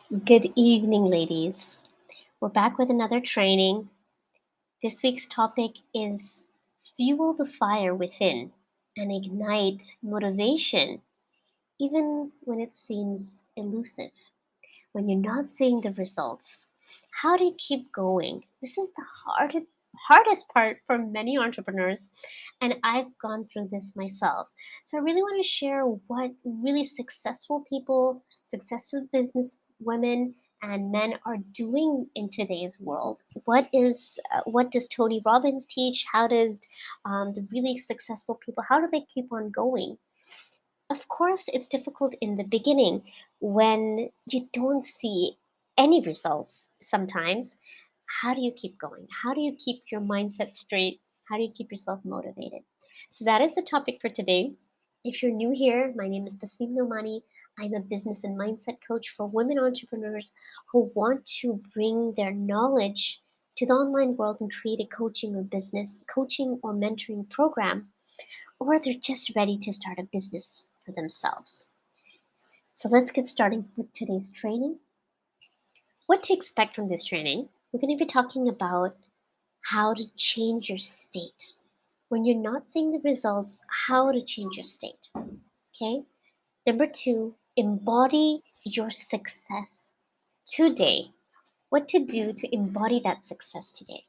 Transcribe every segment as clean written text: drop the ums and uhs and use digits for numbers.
Good evening, ladies. We're back with another training. This week's topic is fuel the fire within and ignite motivation, even when it seems elusive, when you're not seeing the results. How do you keep going? This is the hardest part for many entrepreneurs, and I've gone through this myself. So I really want to share what really successful people, successful business women and men are doing in today's world. What does Tony Robbins teach? How does the really successful people? How do they keep on going? Of course, it's difficult in the beginning when you don't see any results sometimes. How do you keep going? How do you keep your mindset straight? How do you keep yourself motivated? So, that is the topic for today. If you're new here, my name is Tasneem Nomani. I'm a business and mindset coach for women entrepreneurs who want to bring their knowledge to the online world and create a coaching or business, coaching or mentoring program, or they're just ready to start a business for themselves. So let's get started with today's training. What to expect from this training? We're going to be talking about how to change your state. When you're not seeing the results, how to change your state. Okay? Number two, embody your success today. What to do to embody that success today.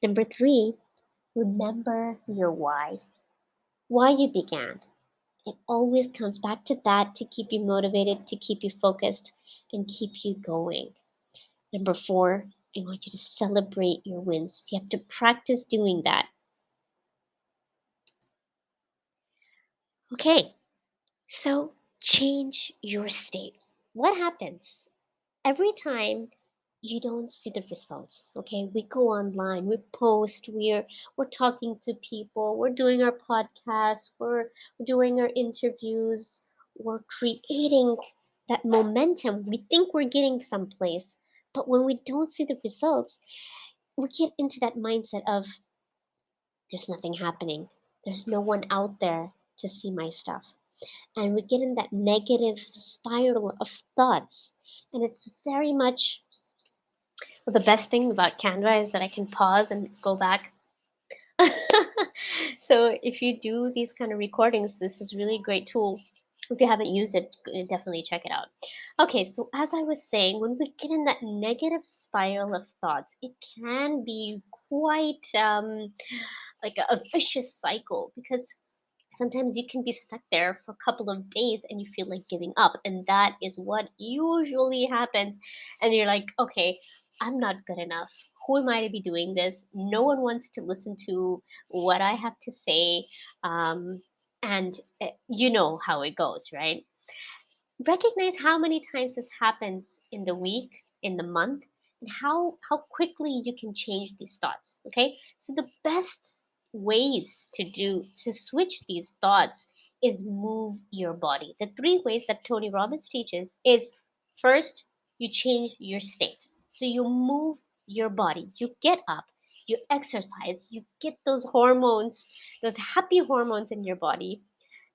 Number three, remember your why. Why you began. It always comes back to that to keep you motivated, to keep you focused, and keep you going. Number four, I want you to celebrate your wins. You have to practice doing that. Okay, so change your state. What happens every time you don't see the results? Okay, we go online, we post, we're talking to people, we're doing our podcasts, we're doing our interviews, we're creating that momentum. We think we're getting someplace, but when we don't see the results, we get into that mindset of there's nothing happening, there's no one out there to see my stuff, and we get in that negative spiral of thoughts. And it's very much, well, the best thing about Canva is that I can pause and go back. So if you do these kind of recordings, this is really a great tool. If you haven't used it, definitely check it out. Okay, so as I was saying, when we get in that negative spiral of thoughts, it can be quite like a vicious cycle, because sometimes you can be stuck there for a couple of days and you feel like giving up. And that is what usually happens. And you're like, okay, I'm not good enough. Who am I to be doing this? No one wants to listen to what I have to say. And you know how it goes, right? Recognize how many times this happens in the week, in the month, and how quickly you can change these thoughts. Okay, so the best ways to switch these thoughts is move your body. The three ways that Tony Robbins teaches is: first, you change your state, so you move your body, you get up, you exercise, you get those hormones, those happy hormones in your body,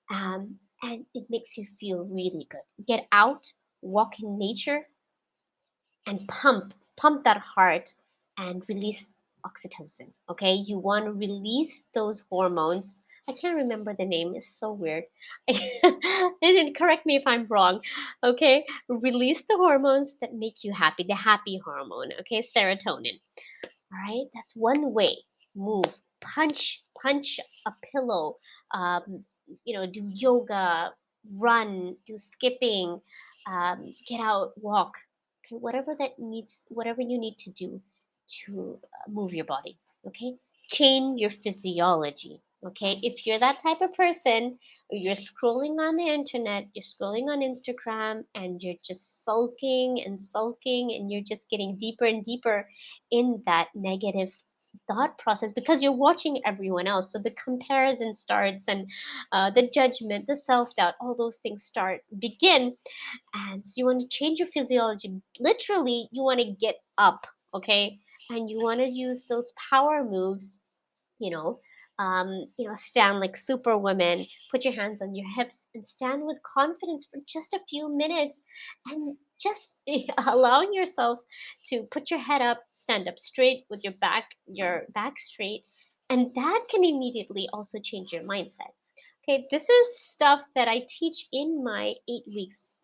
and it makes you feel really good. Get out, walk in nature, and pump that heart and release oxytocin. Okay, you want to release those hormones. I can't remember the name, it's so weird. And correct me if I'm wrong. Okay, release the hormones that make you happy, the happy hormone. Okay, serotonin. All right, that's one way. Move, punch a pillow. Do yoga, run, do skipping, get out, walk. Okay, whatever you need to do to move your body. Okay, change your physiology. Okay, if you're that type of person, or you're scrolling on the internet, you're scrolling on Instagram, and you're just sulking, and you're just getting deeper and deeper in that negative thought process because you're watching everyone else. So the comparison starts, and the judgment, the self doubt, all those things begin. And so you want to change your physiology. Literally, you want to get up, okay? And you want to use those power moves, you know, stand like superwoman, put your hands on your hips and stand with confidence for just a few minutes, and just allowing yourself to put your head up, stand up straight with your back straight, and that can immediately also change your mindset. Okay, this is stuff that I teach in my 8 weeks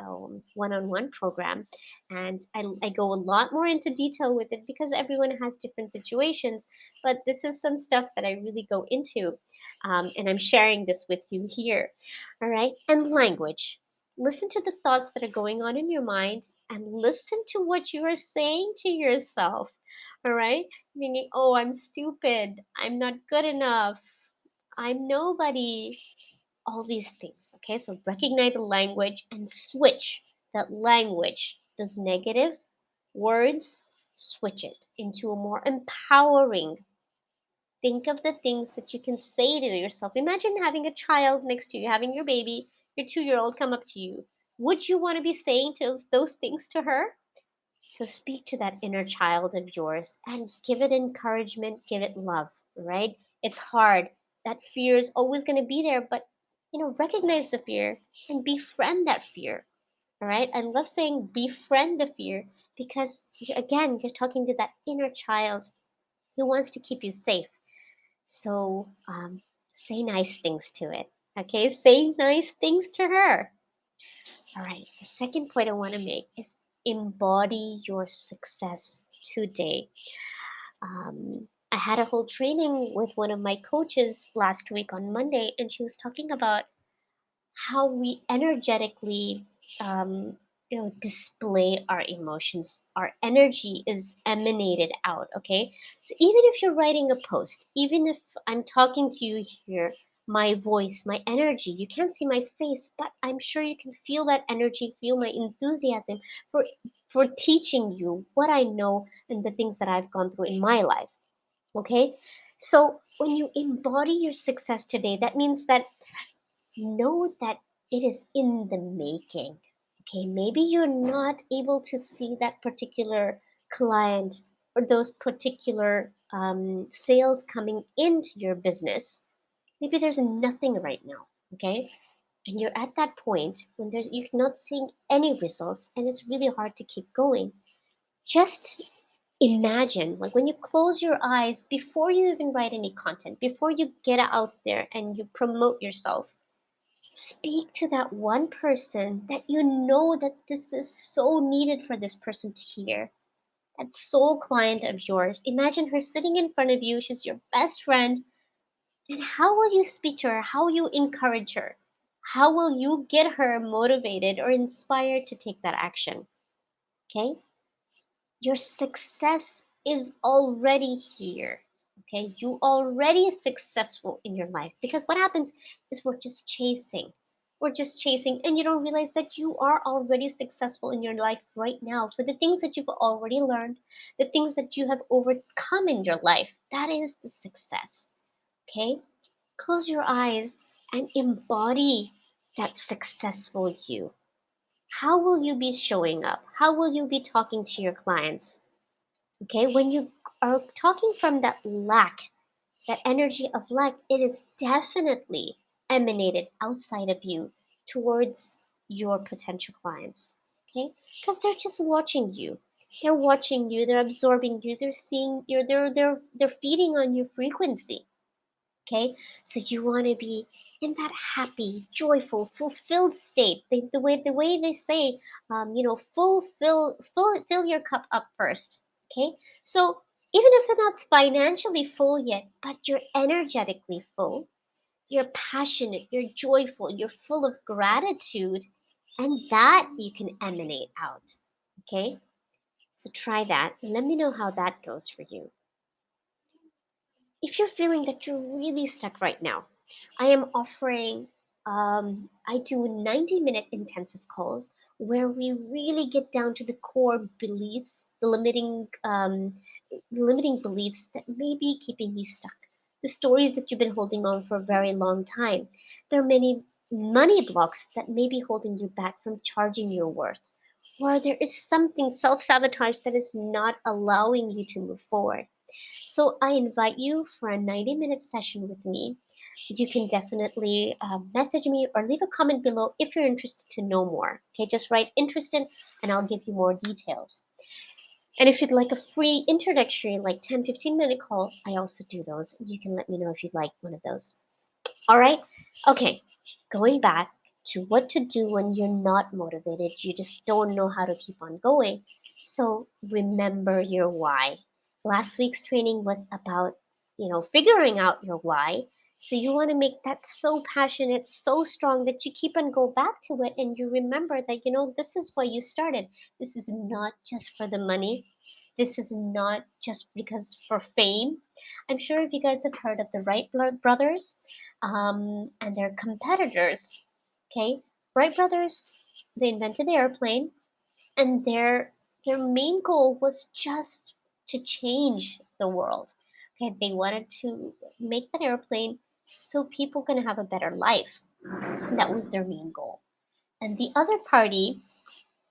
one-on-one program, and I go a lot more into detail with it because everyone has different situations. But this is some stuff that I really go into, and I'm sharing this with you here. All right, and language. Listen to the thoughts that are going on in your mind and listen to what you are saying to yourself. All right, meaning, oh, I'm stupid, I'm not good enough, I'm nobody, all these things. Okay, so recognize the language and switch that language, those negative words, switch it into a more empowering. Think of the things that you can say to yourself. Imagine having a child next to you, having your baby, your 2 year old come up to you. Would you want to be saying those things to her? So speak to that inner child of yours and give it encouragement, give it love, right? It's hard. That fear is always going to be there, but recognize the fear and befriend that fear. All right? I love saying befriend the fear because again, you're talking to that inner child who wants to keep you safe. So say nice things to it. Okay? Say nice things to her. All right. The second point I want to make is embody your success today. I had a whole training with one of my coaches last week on Monday, and she was talking about how we energetically display our emotions. Our energy is emanated out. Okay, so even if you're writing a post, even if I'm talking to you here, my voice, my energy, you can't see my face, but I'm sure you can feel that energy, feel my enthusiasm for teaching you what I know and the things that I've gone through in my life. Okay, so when you embody your success today, that means that know that it is in the making. Okay, maybe you're not able to see that particular client or those particular sales coming into your business. Maybe there's nothing right now. Okay, and you're at that point when you're not seeing any results, and it's really hard to keep going. Just imagine, like when you close your eyes before you even write any content, before you get out there and you promote yourself, speak to that one person that you know that this is so needed for this person to hear. That soul client of yours. Imagine her sitting in front of you. She's your best friend. And how will you speak to her? How will you encourage her? How will you get her motivated or inspired to take that action? Okay? Your success is already here. Okay, you already successful in your life because what happens is we're just chasing and you don't realize that you are already successful in your life right now for the things that you've already learned, the things that you have overcome in your life. That is the success. Okay, close your eyes and embody that successful you. How will you be showing up? How will you be talking to your clients? Okay, when you are talking from that lack, that energy of lack, it is definitely emanated outside of you towards your potential clients. Okay, because they're just watching you. They're watching you. They're absorbing you. They're seeing you. They're feeding on your frequency. Okay, so you want to be in that happy, joyful, fulfilled state. The way they say, fill your cup up first. Okay, so even if you're not financially full yet, but you're energetically full, you're passionate, you're joyful, you're full of gratitude, and that you can emanate out. Okay, so try that and let me know how that goes for you. If you're feeling that you're really stuck right now, I am offering, I do 90-minute intensive calls where we really get down to the core beliefs, the limiting beliefs that may be keeping you stuck, the stories that you've been holding on for a very long time. There are many money blocks that may be holding you back from charging your worth, or there is something self sabotage that is not allowing you to move forward. So I invite you for a 90-minute session with me. you can definitely message me or leave a comment below if you're interested to know more. Okay, just write interested and I'll give you more details. And if you'd like a free introductory, like 10-15 minute call, I also do those. You can let me know if you'd like one of those. All right. Okay. Going back to what to do when you're not motivated, you just don't know how to keep on going. So remember your why. Last week's training was about, figuring out your why. So you want to make that so passionate, so strong that you keep on go back to it and you remember that, this is why you started. This is not just for the money. This is not just because for fame. I'm sure if you guys have heard of the Wright brothers, and their competitors. Okay, Wright brothers, they invented the airplane, and their main goal was just to change the world. Okay, they wanted to make that airplane so people can have a better life. That was their main goal. And the other party,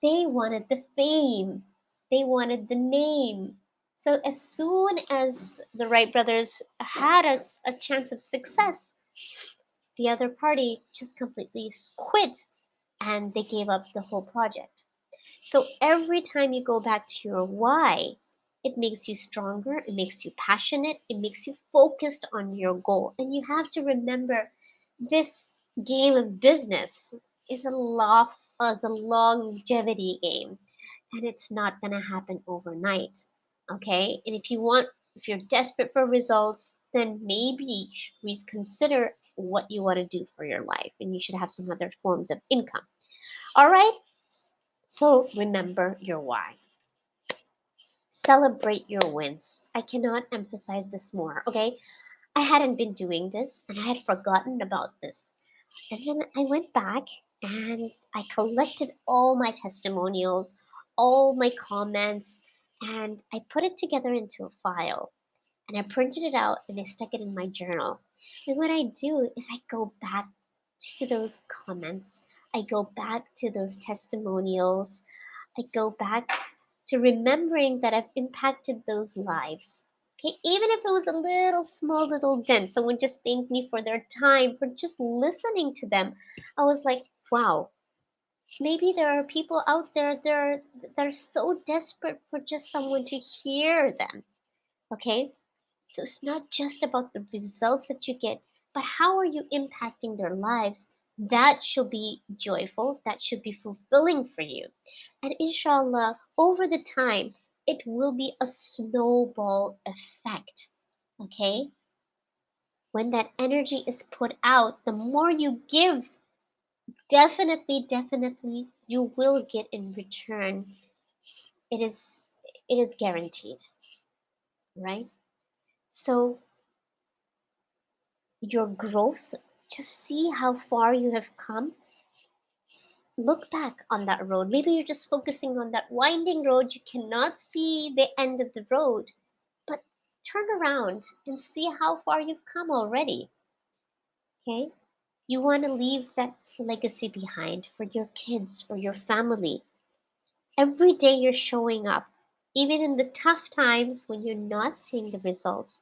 they wanted the fame. They wanted the name. So as soon as the Wright brothers had a chance of success, the other party just completely quit and they gave up the whole project. So every time you go back to your why, it makes you stronger, it makes you passionate, it makes you focused on your goal. And you have to remember this game of business is a longevity game and it's not going to happen overnight. Okay? And if you're desperate for results, then maybe you should reconsider what you want to do for your life and you should have some other forms of income. All right? So remember your why. Celebrate your wins. I cannot emphasize this more, okay? I hadn't been doing this and I had forgotten about this. And then I went back and I collected all my testimonials, all my comments, and I put it together into a file. And I printed it out and I stuck it in my journal. And what I do is I go back to those comments, I go back to those testimonials, I go back to remembering that I've impacted those lives. Okay, even if it was a little small little dent, someone just thanked me for their time, for just listening to them. I was like, wow, maybe there are people out there that are so desperate for just someone to hear them. Okay, so it's not just about the results that you get, but how are you impacting their lives? That should be joyful, that should be fulfilling for you. And inshallah, over the time, it will be a snowball effect. Okay? When that energy is put out, the more you give, definitely you will get in return. It is it is guaranteed, right? So your growth, just see how far you have come. Look back on that road. Maybe you're just focusing on that winding road. You cannot see the end of the road, but turn around and see how far you've come already. Okay? You want to leave that legacy behind for your kids, for your family. Every day you're showing up, even in the tough times when you're not seeing the results.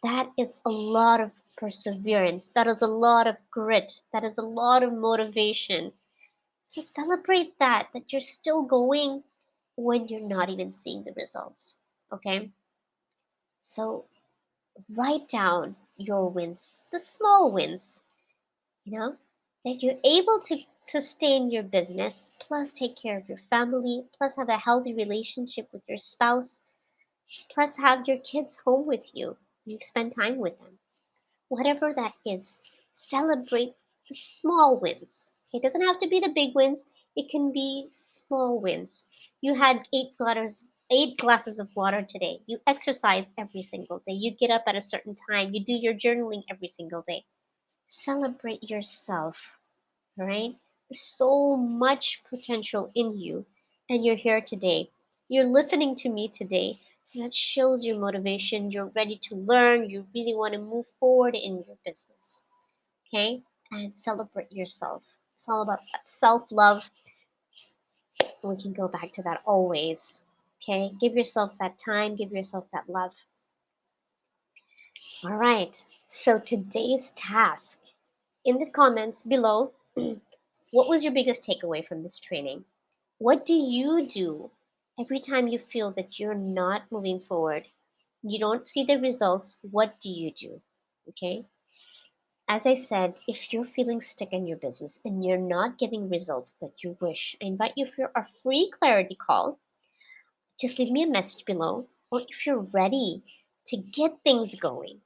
That is a lot of perseverance. That is a lot of grit. That is a lot of motivation. So celebrate that you're still going when you're not even seeing the results. Okay? So write down your wins, the small wins, you know, that you're able to sustain your business, plus take care of your family, plus have a healthy relationship with your spouse, plus have your kids home with you. You spend time with them. Whatever that is, celebrate the small wins. Okay, it doesn't have to be the big wins. It can be small wins. You had 8 glasses of water today. You exercise every single day. You get up at a certain time. You do your journaling every single day. Celebrate yourself, right? There's so much potential in you, and you're here today. You're listening to me today. So that shows your motivation. You're ready to learn. You really want to move forward in your business. Okay? And celebrate yourself. It's all about that self love. We can go back to that always. Okay? Give yourself that time, give yourself that love. All right. So today's task in the comments below, what was your biggest takeaway from this training? What do you do every time you feel that you're not moving forward? You don't see the results. What do you do? Okay. As I said, if you're feeling stuck in your business and you're not getting results that you wish, I invite you for a free clarity call. Just leave me a message below, or if you're ready to get things going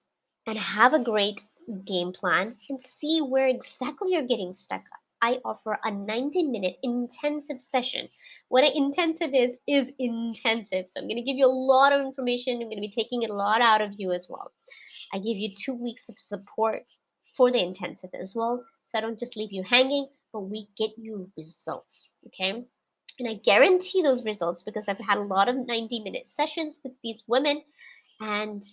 and have a great game plan and see where exactly you're getting stuck, I offer a 90-minute intensive session. What an intensive is intensive. So I'm going to give you a lot of information. I'm going to be taking a lot out of you as well. I give you 2 weeks of support for the intensive as well. So I don't just leave you hanging, but we get you results. Okay. And I guarantee those results because I've had a lot of 90-minute sessions with these women, and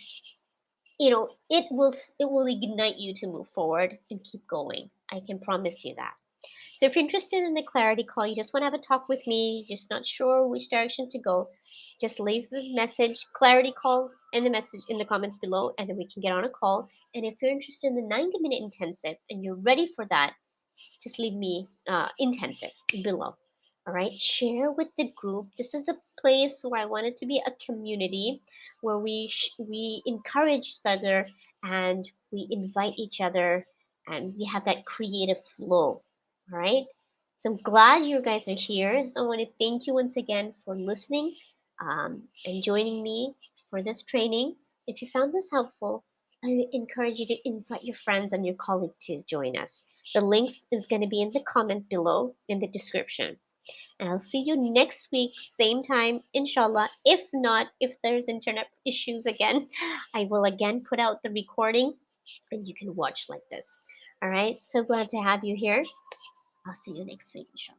it will ignite you to move forward and keep going. I can promise you that. So if you're interested in the clarity call, you just want to have a talk with me, you're just not sure which direction to go, just leave a message, clarity call, in the message in the comments below, and then we can get on a call. And if you're interested in the 90-minute intensive and you're ready for that, just leave me intensive below. All right, share with the group. This is a place where I want it to be a community where we encourage each other and we invite each other and we have that creative flow. All right, so I'm glad you guys are here. So I want to thank you once again for listening and joining me for this training. If you found this helpful, I encourage you to invite your friends and your colleagues to join us. The links is going to be in the comment below in the description. And I'll see you next week, same time, inshallah. If not, if there's internet issues again, I will again put out the recording and you can watch like this. All right. So glad to have you here. I'll see you next week, inshallah.